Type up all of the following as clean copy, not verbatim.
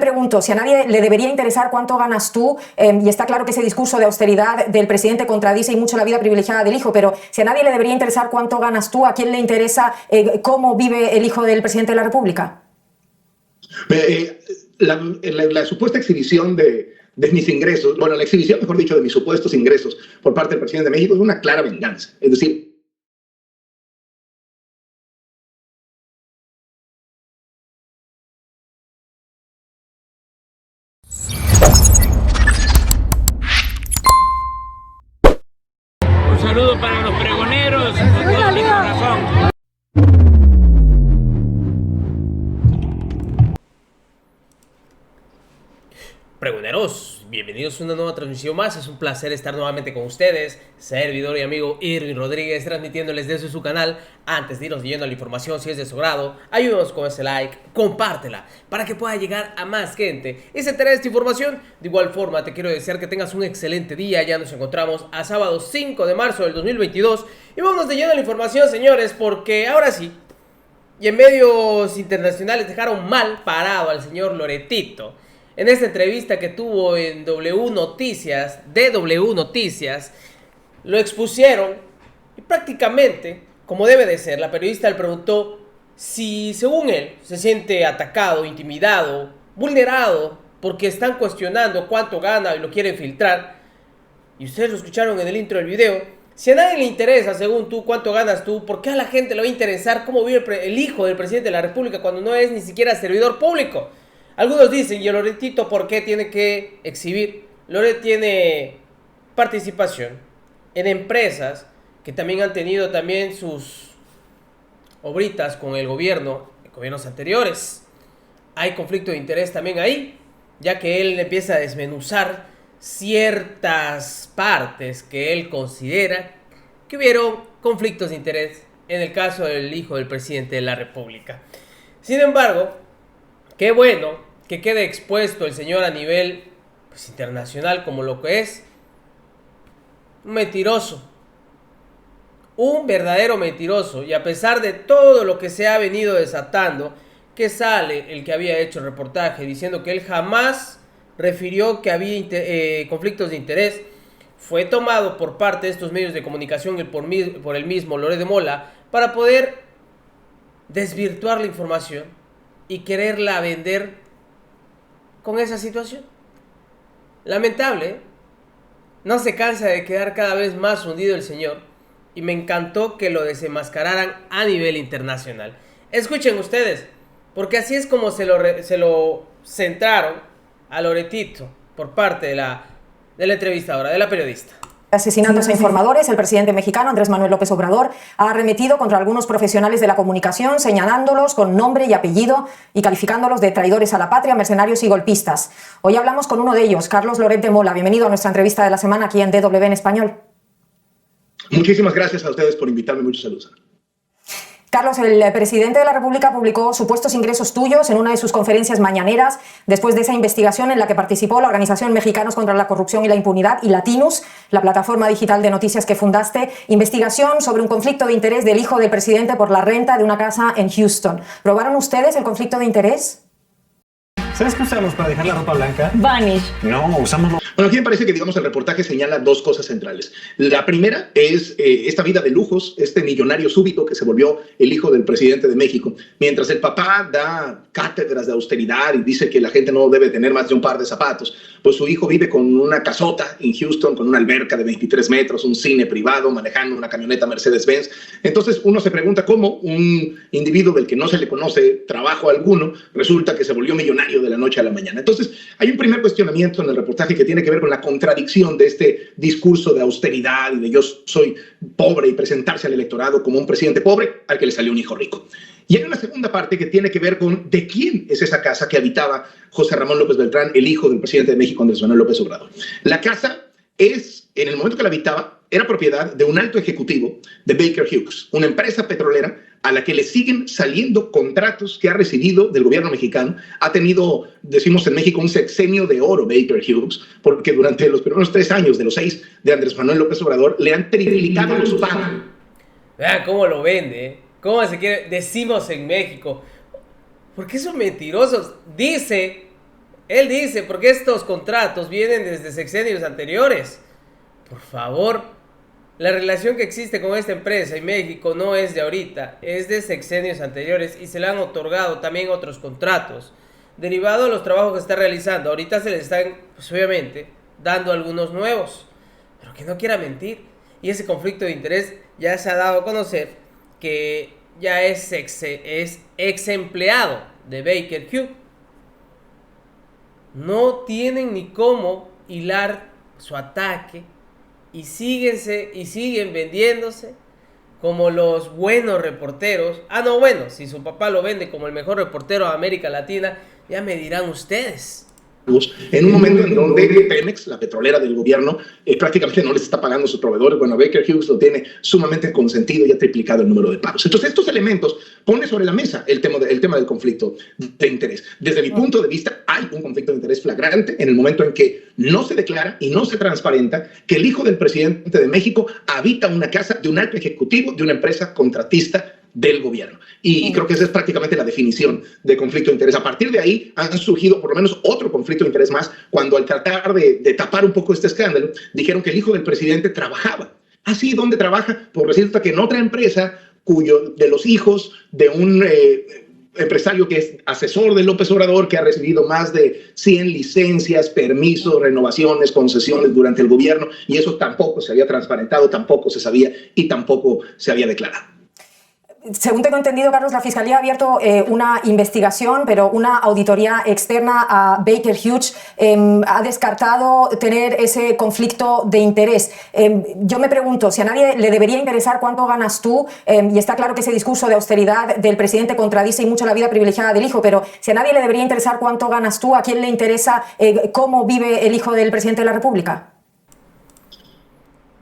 Pregunto, si a nadie le debería interesar cuánto ganas tú, y está claro que ese discurso de austeridad del presidente contradice y mucho la vida privilegiada del hijo, pero si a nadie le debería interesar cuánto ganas tú, ¿a quién le interesa cómo vive el hijo del presidente de la República? La supuesta exhibición de mis ingresos, bueno, la exhibición, mejor dicho, de mis supuestos ingresos por parte del presidente de México es una clara venganza. Es decir, un saludo para los pregoneros con todo mi corazón. Pregoneros, bienvenidos a una nueva transmisión más. Es un placer estar nuevamente con ustedes. Servidor y amigo Irving Rodríguez, transmitiéndoles desde su canal. Antes de irnos leyendo la información, si es de su grado, ayúdanos con ese like, compártela para que pueda llegar a más gente y se entere de esta información. De igual forma, te quiero desear que tengas un excelente día. Ya nos encontramos a sábado 5 de marzo del 2022 y vamos leyendo la información, señores, porque ahora sí, y en medios internacionales dejaron mal parado al señor Loretito. En esta entrevista que tuvo en DW Noticias, lo expusieron y prácticamente, como debe de ser, la periodista le preguntó si, según él, se siente atacado, intimidado, vulnerado, porque están cuestionando cuánto gana y lo quieren filtrar. Y ustedes lo escucharon en el intro del video. Si a nadie le interesa, según tú, cuánto ganas tú, ¿por qué a la gente le va a interesar cómo vive el hijo del presidente de la República cuando no es ni siquiera servidor público? Algunos dicen, ¿y el Loretito por qué tiene que exhibir? Loret tiene participación en empresas que también han tenido también sus obritas con el gobierno, en gobiernos anteriores. Hay conflicto de interés también ahí, ya que él empieza a desmenuzar ciertas partes que él considera que hubieron conflictos de interés en el caso del hijo del presidente de la República. Sin embargo, qué bueno que quede expuesto el señor a nivel internacional como lo que es un mentiroso, un verdadero mentiroso. Y a pesar de todo lo que se ha venido desatando, que sale el que había hecho el reportaje diciendo que él jamás refirió que había conflictos de interés, fue tomado por parte de estos medios de comunicación y por el mismo Loret de Mola para poder desvirtuar la información y quererla vender con esa situación. Lamentable, ¿eh? No se cansa de quedar cada vez más hundido el señor y me encantó que lo desenmascararan a nivel internacional. Escuchen ustedes, porque así es como se lo centraron a Loretito por parte de la entrevistadora, de la periodista. Asesinatos a informadores, el presidente mexicano Andrés Manuel López Obrador ha arremetido contra algunos profesionales de la comunicación, señalándolos con nombre y apellido y calificándolos de traidores a la patria, mercenarios y golpistas. Hoy hablamos con uno de ellos, Carlos Loret de Mola. Bienvenido a nuestra entrevista de la semana aquí en DW en español. Muchísimas gracias a ustedes por invitarme. Muchos saludos. Carlos, el presidente de la República publicó supuestos ingresos tuyos en una de sus conferencias mañaneras después de esa investigación en la que participó la Organización Mexicanos contra la Corrupción y la Impunidad y Latinus, la plataforma digital de noticias que fundaste. Investigación sobre un conflicto de interés del hijo del presidente por la renta de una casa en Houston. ¿Probaron ustedes el conflicto de interés? ¿Sabes qué usamos para dejar la ropa blanca? Vanish. No, usamos... Bueno, aquí me parece que, digamos, el reportaje señala dos cosas centrales. La primera es esta vida de lujos, este millonario súbito que se volvió el hijo del presidente de México. Mientras el papá da cátedras de austeridad y dice que la gente no debe tener más de un par de zapatos, pues su hijo vive con una casota en Houston, con una alberca de 23 metros, un cine privado, manejando una camioneta Mercedes-Benz. Entonces uno se pregunta cómo un individuo del que no se le conoce trabajo alguno resulta que se volvió millonario de la noche a la mañana. Entonces hay un primer cuestionamiento en el reportaje que tiene que ver con la contradicción de este discurso de austeridad y de yo soy pobre y presentarse al electorado como un presidente pobre al que le salió un hijo rico. Y hay una segunda parte que tiene que ver con de quién es esa casa que habitaba José Ramón López Beltrán, el hijo del presidente de México, Andrés Manuel López Obrador. La casa es, en el momento que la habitaba, era propiedad de un alto ejecutivo de Baker Hughes, una empresa petrolera a la que le siguen saliendo contratos que ha recibido del gobierno mexicano. Ha tenido, decimos en México, un sexenio de oro Baker Hughes, porque durante los primeros 3 años de los 6 de Andrés Manuel López Obrador le han triplicado los pagos. Vean cómo lo vende, ¿eh? Cómo se quiere, decimos en México. Porque son mentirosos. Dice Él dice, porque estos contratos vienen desde sexenios anteriores. Por favor, la relación que existe con esta empresa y México no es de ahorita, es de sexenios anteriores y se le han otorgado también otros contratos derivado de los trabajos que está realizando. Ahorita se le están, pues obviamente, dando algunos nuevos, pero que no quiera mentir. Y ese conflicto de interés ya se ha dado a conocer que ya es ex empleado de Baker Hughes. No tienen ni cómo hilar su ataque y siguen vendiéndose como los buenos reporteros. Ah, no, bueno, si su papá lo vende como el mejor reportero de América Latina, ya me dirán ustedes. En un momento en donde Pemex, la petrolera del gobierno, prácticamente no les está pagando a sus proveedores. Bueno, Baker Hughes lo tiene sumamente consentido y ha triplicado el número de pagos. Entonces, estos elementos ponen sobre la mesa el tema del conflicto de interés. Desde mi punto de vista, hay un conflicto de interés flagrante en el momento en que no se declara y no se transparenta que el hijo del presidente de México habita una casa de un alto ejecutivo de una empresa contratista del gobierno. Y creo que esa es prácticamente la definición de conflicto de interés. A partir de ahí han surgido por lo menos otro conflicto de interés más, cuando al tratar de tapar un poco este escándalo, dijeron que el hijo del presidente trabajaba. ¿Así? ¿Dónde trabaja? Pues resulta que en otra empresa, de los hijos de un empresario que es asesor de López Obrador, que ha recibido más de 100 licencias, permisos, renovaciones, concesiones durante el gobierno, y eso tampoco se había transparentado, tampoco se sabía y tampoco se había declarado. Según tengo entendido, Carlos, la Fiscalía ha abierto una investigación, pero una auditoría externa a Baker Hughes ha descartado tener ese conflicto de interés. Yo me pregunto, si a nadie le debería interesar cuánto ganas tú, y está claro que ese discurso de austeridad del presidente contradice y mucho la vida privilegiada del hijo, pero si a nadie le debería interesar cuánto ganas tú, ¿a quién le interesa cómo vive el hijo del presidente de la República?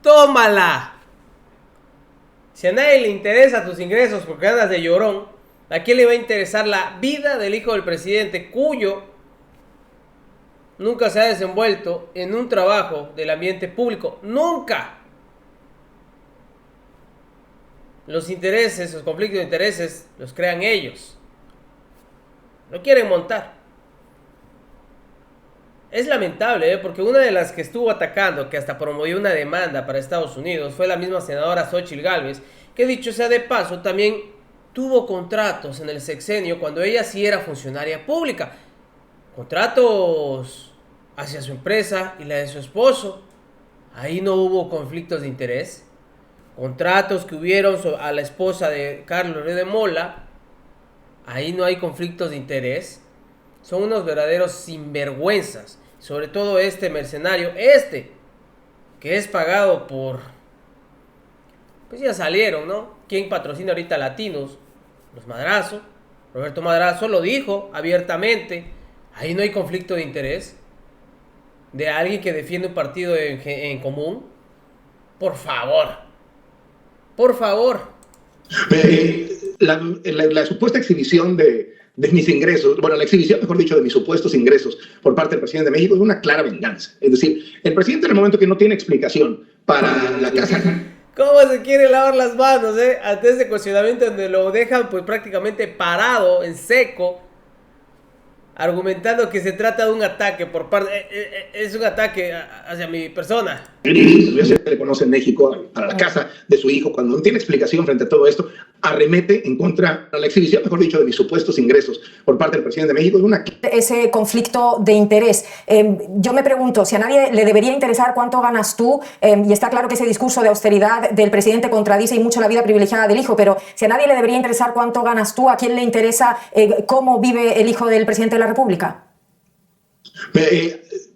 ¡Tómala! Si a nadie le interesa tus ingresos porque andas de llorón, ¿a quién le va a interesar la vida del hijo del presidente, cuyo nunca se ha desenvuelto en un trabajo del ambiente público? ¡Nunca! Los intereses, los conflictos de intereses, los crean ellos. Lo quieren montar. Es lamentable, porque una de las que estuvo atacando, que hasta promovió una demanda para Estados Unidos, fue la misma senadora Xóchitl Gálvez, que dicho sea de paso, también tuvo contratos en el sexenio cuando ella sí era funcionaria pública. Contratos hacia su empresa y la de su esposo. Ahí no hubo conflictos de interés. Contratos que hubieron a la esposa de Carlos Ríos de Mola. Ahí no hay conflictos de interés. Son unos verdaderos sinvergüenzas. Sobre todo este mercenario, que es pagado por... Pues ya salieron, ¿no? ¿Quién patrocina ahorita Latinos? Los Madrazo. Roberto Madrazo lo dijo abiertamente. Ahí no hay conflicto de interés. De alguien que defiende un partido en común. Por favor. Por favor. La supuesta exhibición de mis ingresos, bueno, la exhibición, mejor dicho, de mis supuestos ingresos por parte del presidente de México es una clara venganza. Es decir, el presidente en el momento que no tiene explicación para la casa... ¿Cómo se quiere lavar las manos, ante ese cuestionamiento donde lo dejan pues prácticamente parado, en seco, argumentando que se trata de un ataque por parte... es un ataque hacia mi persona. Se le conoce en México para la casa de su hijo, cuando no tiene explicación frente a todo esto, arremete en contra de la exhibición, mejor dicho, de mis supuestos ingresos por parte del presidente de México. Ese conflicto de interés. Yo me pregunto, si a nadie le debería interesar cuánto ganas tú, y está claro que ese discurso de austeridad del presidente contradice y mucho la vida privilegiada del hijo, pero si a nadie le debería interesar cuánto ganas tú, ¿a quién le interesa cómo vive el hijo del presidente de la República?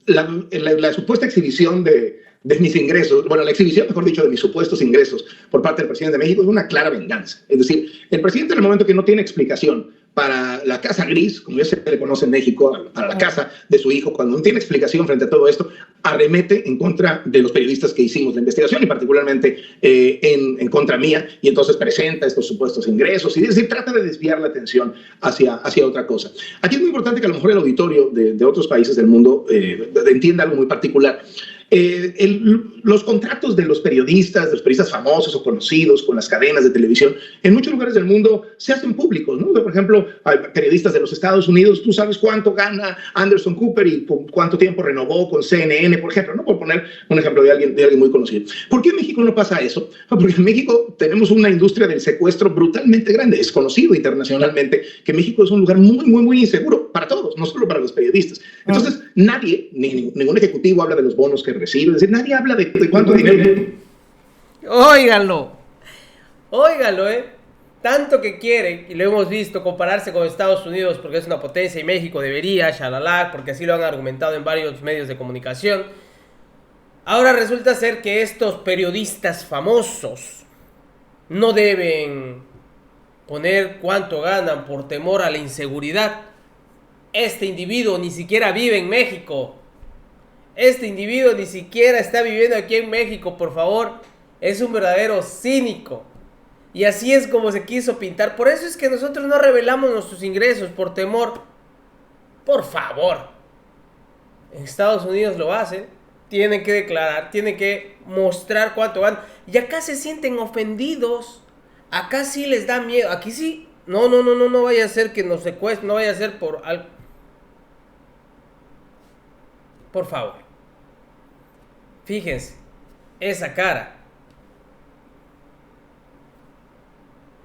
La supuesta exhibición de mis ingresos, bueno, la exhibición, mejor dicho, de mis supuestos ingresos por parte del presidente de México es una clara venganza. Es decir, el presidente en el momento que no tiene explicación para la casa gris, como ya se le conoce en México, para la casa de su hijo, cuando no tiene explicación frente a todo esto, arremete en contra de los periodistas que hicimos la investigación y particularmente en contra mía, y entonces presenta estos supuestos ingresos y es decir, trata de desviar la atención hacia otra cosa. Aquí es muy importante que a lo mejor el auditorio de otros países del mundo entienda algo muy particular. Los contratos de los periodistas famosos o conocidos con las cadenas de televisión, en muchos lugares del mundo se hacen públicos, ¿no? Por ejemplo, hay periodistas de los Estados Unidos, tú sabes cuánto gana Anderson Cooper y cuánto tiempo renovó con CNN, por ejemplo, ¿no? Por poner un ejemplo de alguien muy conocido. ¿Por qué en México no pasa eso? Porque en México tenemos una industria del secuestro brutalmente grande. Es conocido internacionalmente que México es un lugar muy inseguro para todos, no solo para los periodistas. Entonces, nadie, ningún ejecutivo habla de los bonos que recibe, es decir, nadie habla de cuánto dinero. Óiganlo, tanto que quiere, y lo hemos visto, compararse con Estados Unidos porque es una potencia y México debería, shalala, porque así lo han argumentado en varios medios de comunicación. Ahora resulta ser que estos periodistas famosos no deben poner cuánto ganan por temor a la inseguridad. Este individuo ni siquiera vive en México. Este individuo ni siquiera está viviendo aquí en México, por favor. Es un verdadero cínico. Y así es como se quiso pintar. Por eso es que nosotros no revelamos nuestros ingresos por temor. Por favor. En Estados Unidos lo hacen. Tienen que declarar, tienen que mostrar cuánto ganan. Y acá se sienten ofendidos. Acá sí les da miedo. Aquí sí. No vaya a ser que nos secuestren. No vaya a ser por algo. Por favor. Fíjense. Esa cara.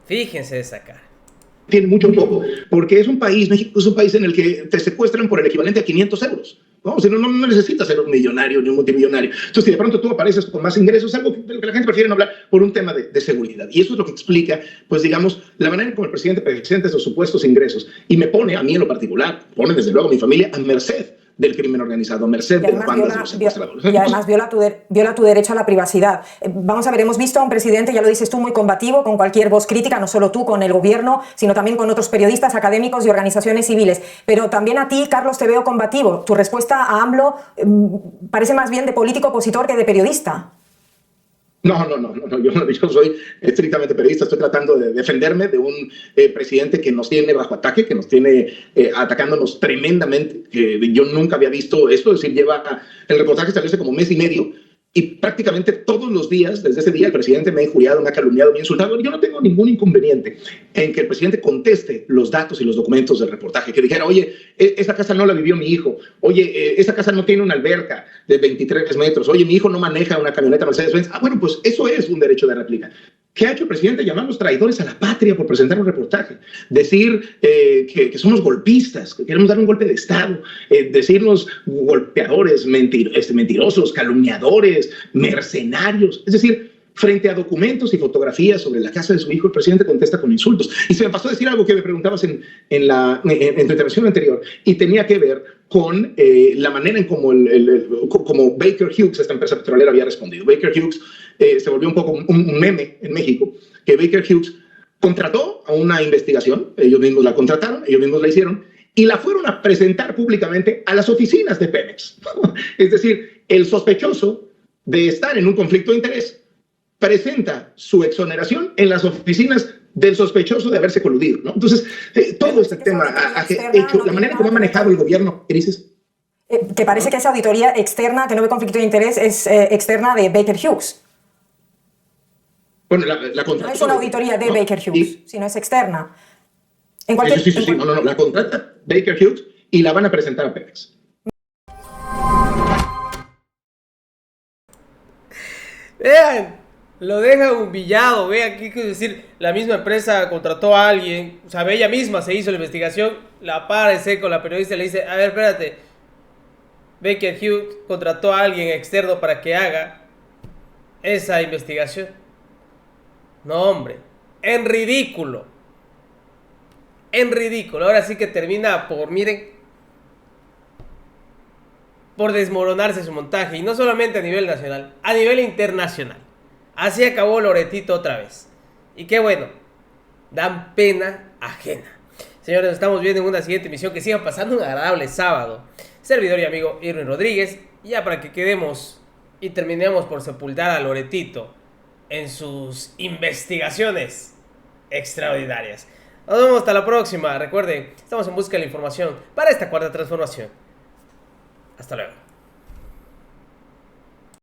Fíjense esa cara. Tiene mucho poco, porque es un país, México es un país en el que te secuestran por el equivalente a 500 euros. ¿No? O sea, no necesitas ser un millonario ni un multimillonario. Entonces, si de pronto tú apareces con más ingresos, algo de lo que la gente prefiere no hablar por un tema de seguridad. Y eso es lo que explica, pues digamos, la manera en que el presidente presenta esos supuestos ingresos y me pone, a mí en lo particular, pone desde luego a mi familia a merced del crimen organizado, merced de las bandas de los secuestradores. Y además viola tu derecho a la privacidad. Vamos a ver, hemos visto a un presidente, ya lo dices tú, muy combativo con cualquier voz crítica, no solo tú con el gobierno, sino también con otros periodistas, académicos y organizaciones civiles. Pero también a ti, Carlos, te veo combativo. Tu respuesta a AMLO parece más bien de político opositor que de periodista. No, yo soy estrictamente periodista, estoy tratando de defenderme de un presidente que nos tiene bajo ataque, que nos tiene atacándonos tremendamente, que yo nunca había visto esto, es decir, el reportaje salió hace como mes y medio, y prácticamente todos los días, desde ese día, el presidente me ha injuriado, me ha calumniado, me ha insultado. Yo no tengo ningún inconveniente en que el presidente conteste los datos y los documentos del reportaje, que dijera, oye, esa casa no la vivió mi hijo, oye, esa casa no tiene una alberca de 23 metros, oye, mi hijo no maneja una camioneta Mercedes-Benz. Bueno, pues eso es un derecho de réplica. ¿Qué ha hecho el presidente? Llamarnos traidores a la patria por presentar un reportaje, decir que somos golpistas, que queremos dar un golpe de Estado, decirnos golpeadores, mentirosos, calumniadores, mercenarios. Es decir, frente a documentos y fotografías sobre la casa de su hijo, el presidente contesta con insultos. Y se me pasó a decir algo que me preguntabas en tu intervención anterior, y tenía que ver con la manera en como Baker Hughes, esta empresa petrolera, había respondido. Baker Hughes se volvió un poco un meme en México, que Baker Hughes contrató a una investigación, ellos mismos la contrataron, ellos mismos la hicieron, y la fueron a presentar públicamente a las oficinas de Pemex. Es decir, el sospechoso de estar en un conflicto de interés presenta su exoneración en las oficinas del sospechoso de haberse coludido, ¿no? Entonces, todo este tema ha hecho, la manera en cómo ha manejado el gobierno, ¿qué dices? Que parece que esa auditoría externa, que no ve conflicto de interés, es externa de Baker Hughes. Bueno, la contrata. No es una auditoría de Baker Hughes, sino es externa. Sí, no, la contrata Baker Hughes y la van a presentar a Pemex. Vean, lo deja humillado. Vean, aquí quiero decir, la misma empresa contrató a alguien, o sea, ella misma se hizo la investigación, la para con la periodista y le dice, a ver, espérate, Baker Hughes contrató a alguien externo para que haga esa investigación. No, hombre, en ridículo. Ahora sí que termina por desmoronarse su montaje. Y no solamente a nivel nacional, a nivel internacional. Así acabó Loretito otra vez. Y qué bueno, dan pena ajena. Señores, nos estamos viendo en una siguiente emisión. Que sigan pasando un agradable sábado. Servidor y amigo Irwin Rodríguez. Ya para que quedemos y terminemos por sepultar a Loretito en sus investigaciones extraordinarias. Nos vemos hasta la próxima. Recuerden, estamos en busca de la información para esta cuarta transformación. Hasta luego.